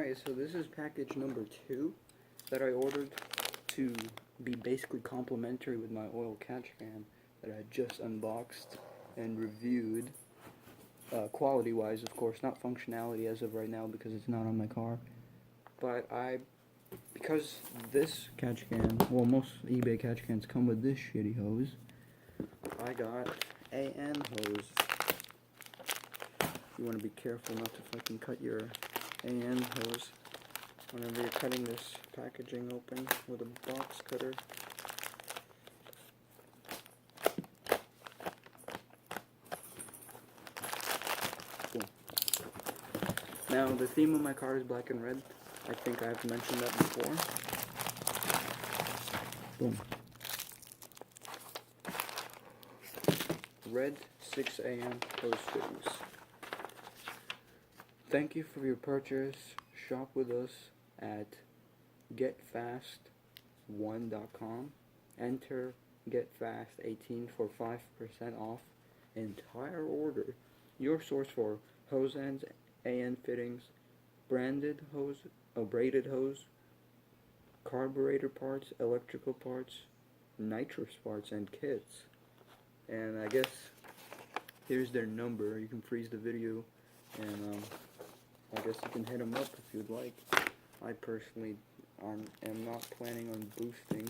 Alright, so this is package number 2 that I ordered to be basically complimentary with my oil catch can that I just unboxed and reviewed. Quality-wise, of course, not functionality as of right now because it's not on my car. But because this catch can, well, most eBay catch cans come with this shitty hose, I got AN hose. You want to be careful not to fucking cut your AN hose whenever you're cutting this packaging open with a box cutter. Cool. Now, the theme of my car is black and red. I think I've mentioned that before. Boom. Red 6 AM hose fittings. Thank you for your purchase. Shop with us at getfast1.com. Enter getfast18 for 5% off entire order. Your source for hose ends, AN fittings, braided hose, carburetor parts, electrical parts, nitrous parts, and kits. And I guess here's their number. You can freeze the video, and I guess you can hit them up if you'd like. I personally am not planning on boosting.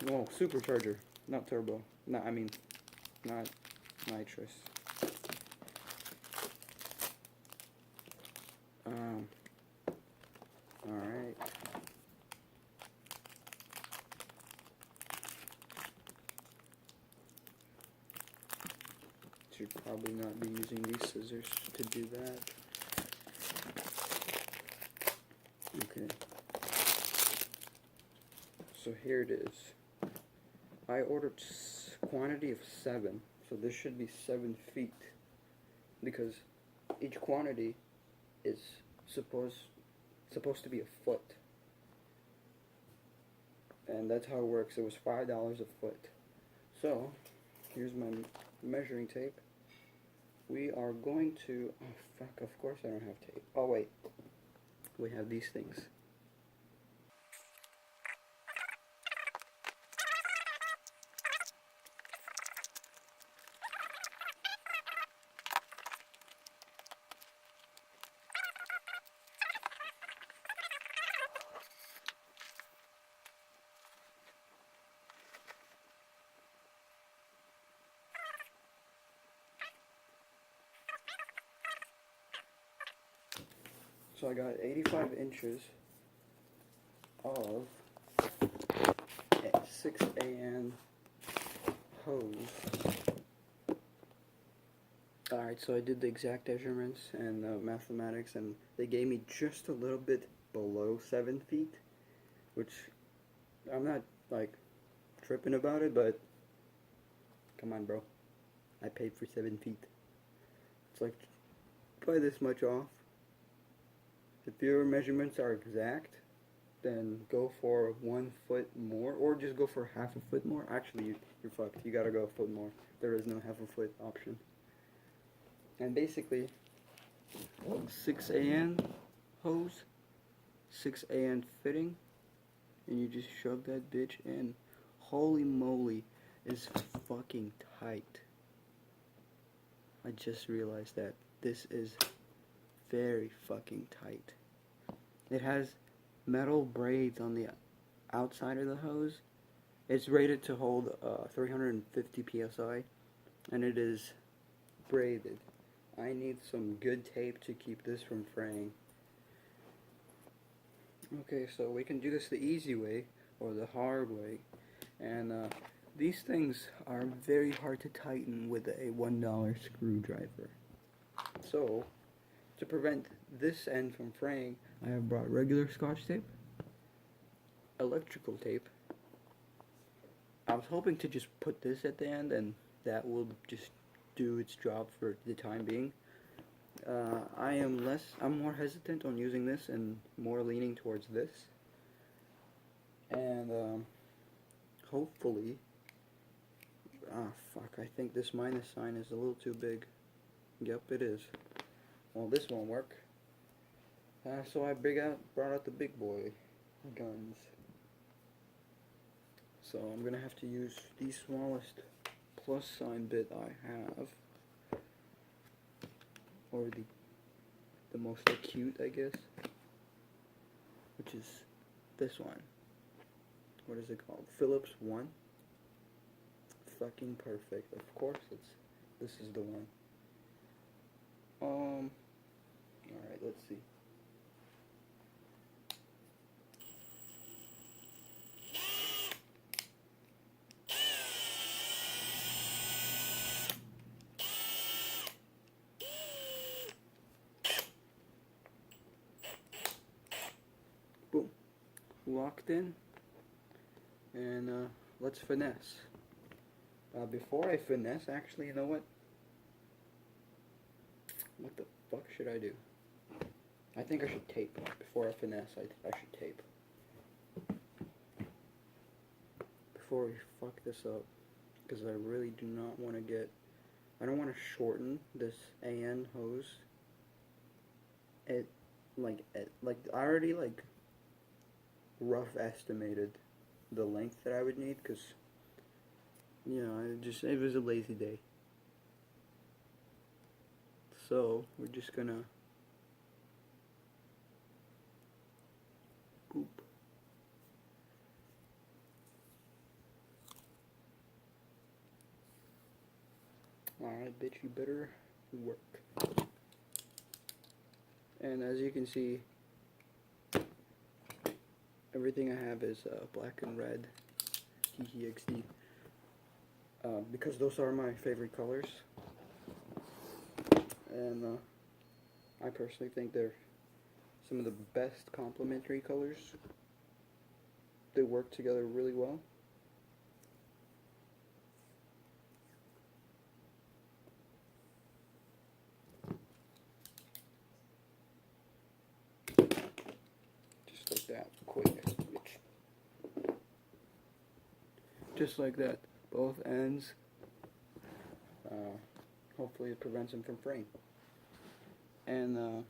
No, supercharger, not turbo. No, I mean, not nitrous. Alright. Should probably not be using these scissors to do that. Okay. So here it is. I ordered quantity of 7, so this should be 7 feet, because each quantity is supposed to be a foot, and that's how it works. It was $5 a foot. So here's my measuring tape. We are going to, oh fuck, of course I don't have tape. Oh wait, we have these things. So I got 85 inches of 6 AN hose. Alright, so I did the exact measurements and mathematics, and they gave me just a little bit below 7 feet, which I'm not like tripping about it, but come on, bro. I paid for 7 feet. It's like probably this much off. If your measurements are exact, then go for 1 foot more, or just go for half a foot more. Actually, you're fucked. You gotta go a foot more. There is no half a foot option. And basically, 6 AN hose, 6 AN fitting, and you just shove that bitch in. Holy moly, it's fucking tight. I just realized that this is very fucking tight. It has metal braids on the outside of the hose. It's rated to hold 350 psi, and it is braided. I need some good tape to keep this from fraying. Okay, so we can do this the easy way or the hard way, and these things are very hard to tighten with a $1 screwdriver. So to prevent this end from fraying, I have brought regular Scotch tape, electrical tape. I was hoping to just put this at the end, and that will just do its job for the time being. I'm more hesitant on using this and more leaning towards this. And hopefully, fuck, I think this minus sign is a little too big. Yep, it is. Well, this won't work. So I brought out the big boy guns. So I'm gonna have to use the smallest plus sign bit I have, or the most acute, I guess, which is this one. What is it called? Phillips 1. Fucking perfect. Of course, this is the one. All right, let's see. Boom. Locked in. And let's finesse. Before I finesse, actually, you know what? What the fuck should I do? I think I should tape. Before I finesse, I should tape. Before we fuck this up. Because I really do not want to get... I don't want to shorten this AN hose. I already, rough estimated the length that I would need, because, you know, it was a lazy day. So, we're just gonna boop. Alright, bitch, you better work. And as you can see, everything I have is black and red, XD, because those are my favorite colors, and I personally think they're some of the best complementary colors. They work together really well. Just like that, quick. Just like that, both ends. Hopefully it prevents them from fraying. And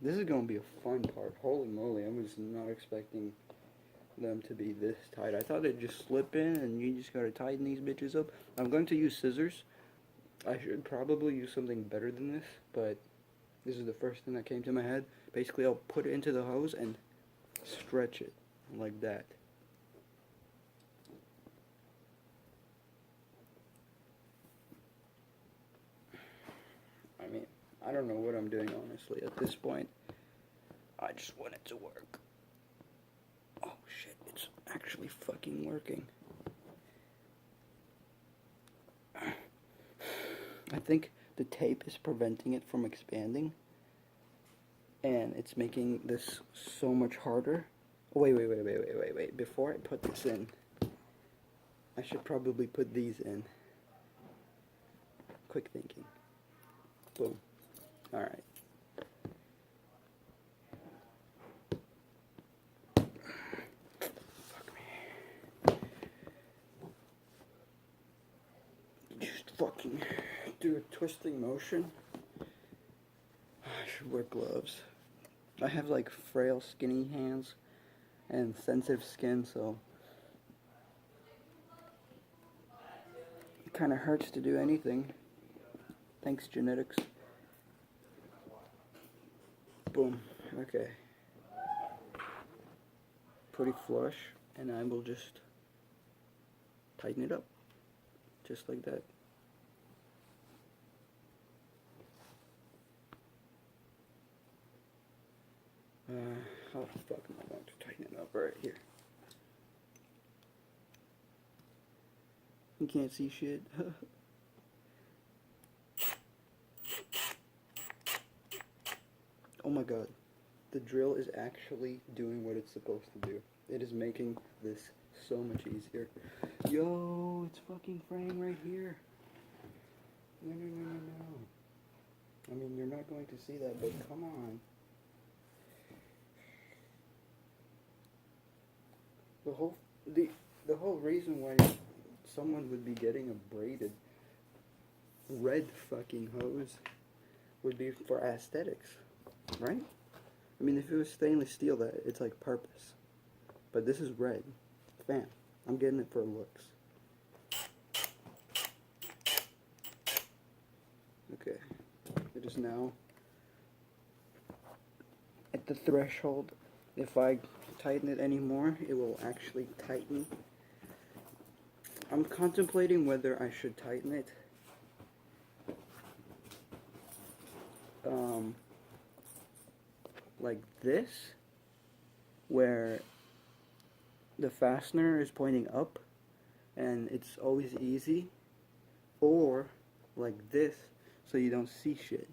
this is going to be a fun part. Holy moly, I was not expecting them to be this tight. I thought they'd just slip in and you just got to tighten these bitches up. I'm going to use scissors. I should probably use something better than this, but this is the first thing that came to my head. Basically, I'll put it into the hose and stretch it like that. I mean, I don't know what I'm doing, honestly, at this point. I just want it to work. Oh shit, it's actually fucking working. I think the tape is preventing it from expanding, and it's making this so much harder. Wait. Before I put this in, I should probably put these in. Quick thinking. Boom. Alright. Fuck me. Just fucking do a twisting motion. I should wear gloves. I have like frail, skinny hands and sensitive skin, so it kind of hurts to do anything. Thanks, genetics. Boom. Okay. Pretty flush, and I will just tighten it up. Just like that. How the fuck am I going to tighten it up? Right here. You can't see shit. Oh my god. The drill is actually doing what it's supposed to do. It is making this so much easier. Yo, it's fucking fraying right here. No. I mean, you're not going to see that, but come on. The whole reason why someone would be getting a braided red fucking hose would be for aesthetics, right? I mean, if it was stainless steel, that it's like purpose. But this is red. Fam, I'm getting it for looks. Okay, it is now at the threshold. If I tighten it anymore, it will actually tighten. I'm contemplating whether I should tighten it. Like this, where the fastener is pointing up and it's always easy, or like this so you don't see shit.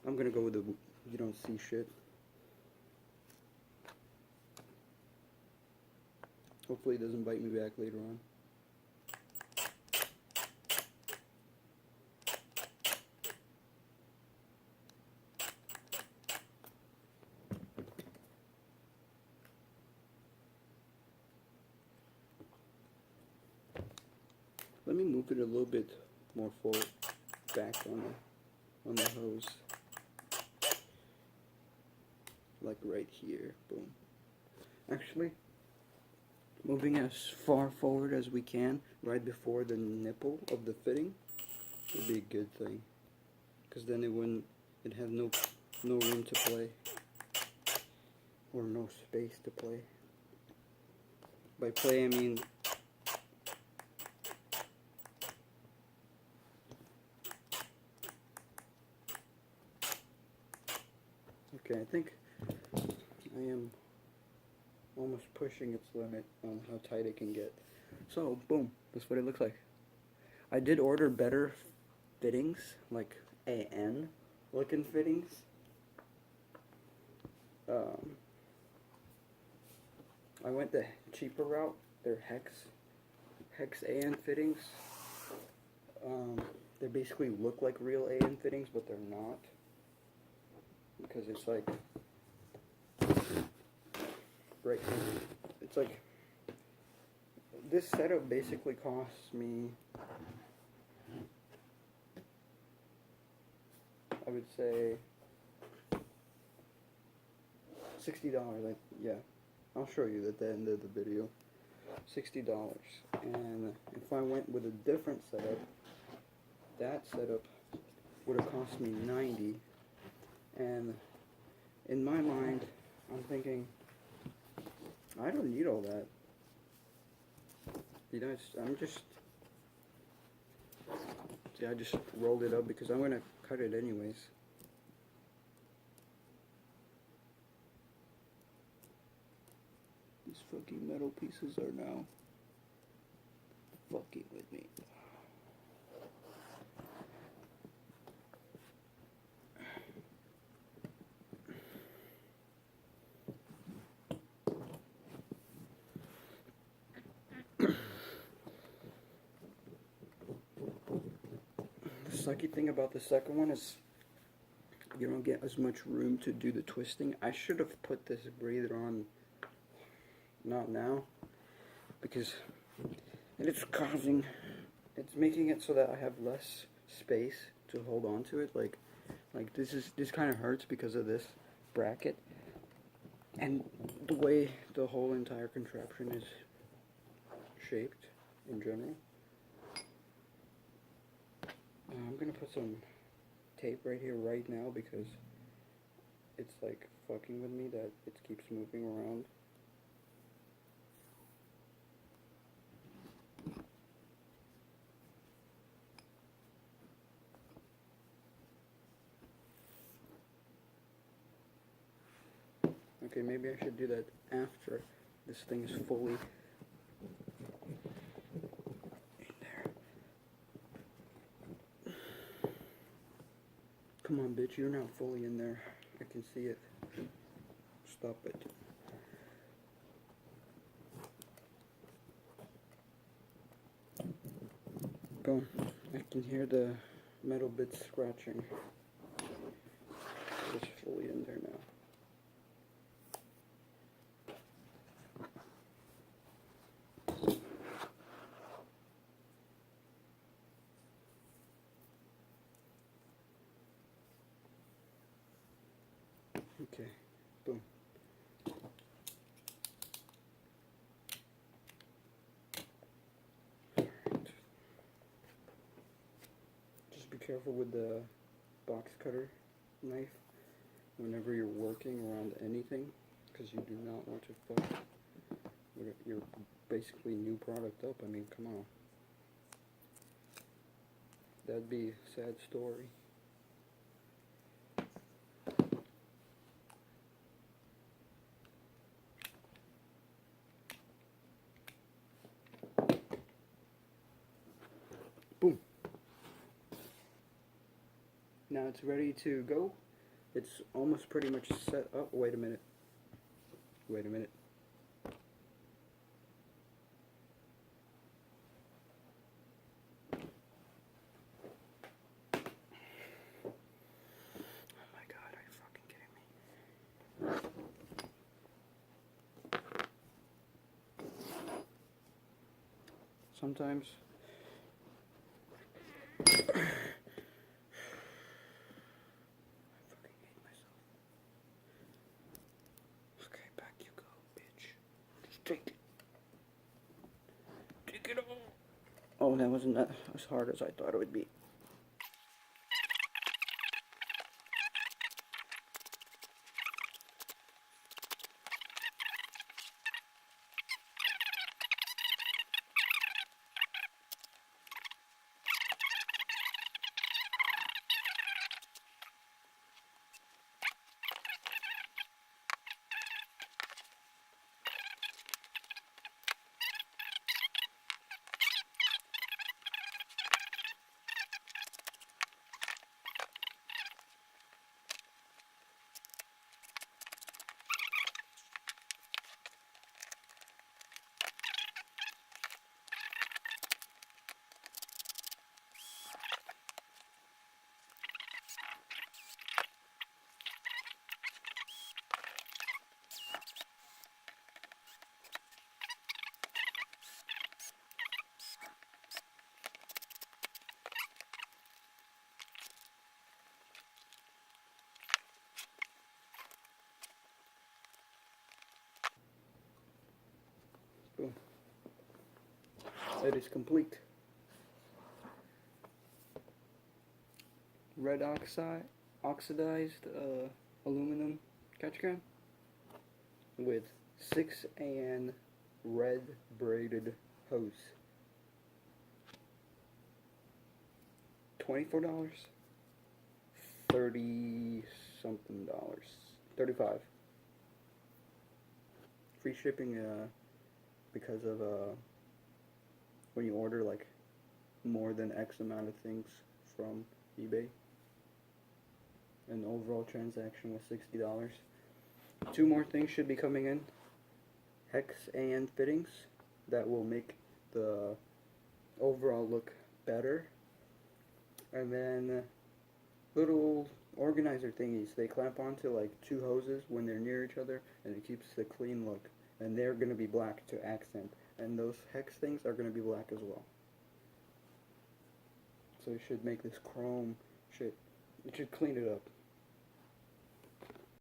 I'm gonna go with the you don't see shit. Hopefully it doesn't bite me back later on. Let me move it a little bit more forward, back on the hose, like right here. Boom. Actually, moving as far forward as we can, right before the nipple of the fitting, would be a good thing, because then it has no room to play, or no space to play. By play, I mean okay, I think I am almost pushing its limit on how tight it can get. So, boom, that's what it looks like. I did order better fittings, like AN looking fittings. I went the cheaper route. They're hex AN fittings. They basically look like real AN fittings, but they're not. Because it's like, right, it's like, this setup basically costs me, I would say, $60, like, yeah, I'll show you at the end of the video, $60, and if I went with a different setup, that setup would have cost me $90, and in my mind, I'm thinking, I don't need all that. You know, I just rolled it up because I'm going to cut it anyways. These fucking metal pieces are now fucking with me. The sucky thing about the second one is you don't get as much room to do the twisting. I should have put this braided on not now, because it's making it so that I have less space to hold on to it. Like this kind of hurts because of this bracket and the way the whole entire contraption is shaped in general. I'm gonna put some tape right here right now because it's like fucking with me that it keeps moving around. Okay, maybe I should do that after this thing is fully in there. Come on, bitch, you're not fully in there. I can see it. Stop it. Boom. I can hear the metal bits scratching. It's fully in there now. Okay, boom. Just be careful with the box cutter knife whenever you're working around anything, because you do not want to fuck your basically new product up. I mean, come on. That'd be a sad story. Boom. Now it's ready to go. It's almost pretty much set up. Wait a minute. Wait a minute. Oh my god, are you fucking kidding me? Sometimes take it. Take it all. Oh, that wasn't as hard as I thought it would be. Boom. It is complete. Red oxidized aluminum catch can with 6AN red braided hose. $24, 30 something dollars, 35. Free shipping because of when you order like more than X amount of things from eBay. And the overall transaction was $60. Two more things should be coming in. Hex and fittings that will make the overall look better. And then little organizer thingies. They clamp onto like two hoses when they're near each other, and it keeps the clean look. And they're going to be black to accent. And those hex things are going to be black as well. So it should make this chrome shit. It should clean it up.